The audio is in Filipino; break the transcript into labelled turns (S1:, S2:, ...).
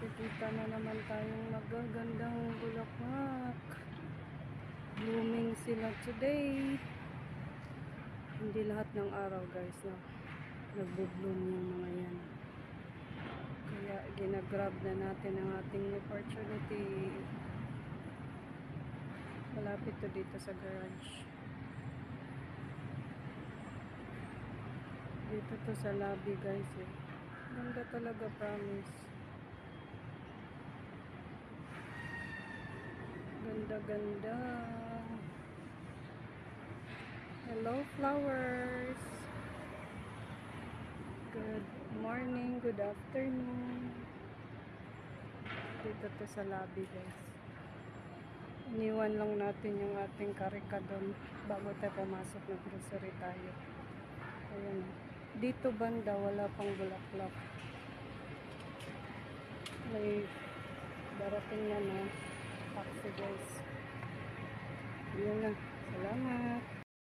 S1: Nakikita na naman tayong magagandang bulaklak. Blooming sila today. Hindi lahat ng araw guys na nagbo-bloom yung mga yan. Kaya ginagrab na natin ang ating opportunity. Malapit to dito sa garage. Dito to sa lobby guys eh. Ganda talaga, promise. Ganda-ganda. Hello flowers. Good morning, good afternoon. Dito to sa lobby guys. Iniwan lang natin yung ating karika doon bago tayo pumasok na grocery tayo. Ayan. Dito banda wala pang bulaklak. May darating na taxi guys. Yun na. Salamat.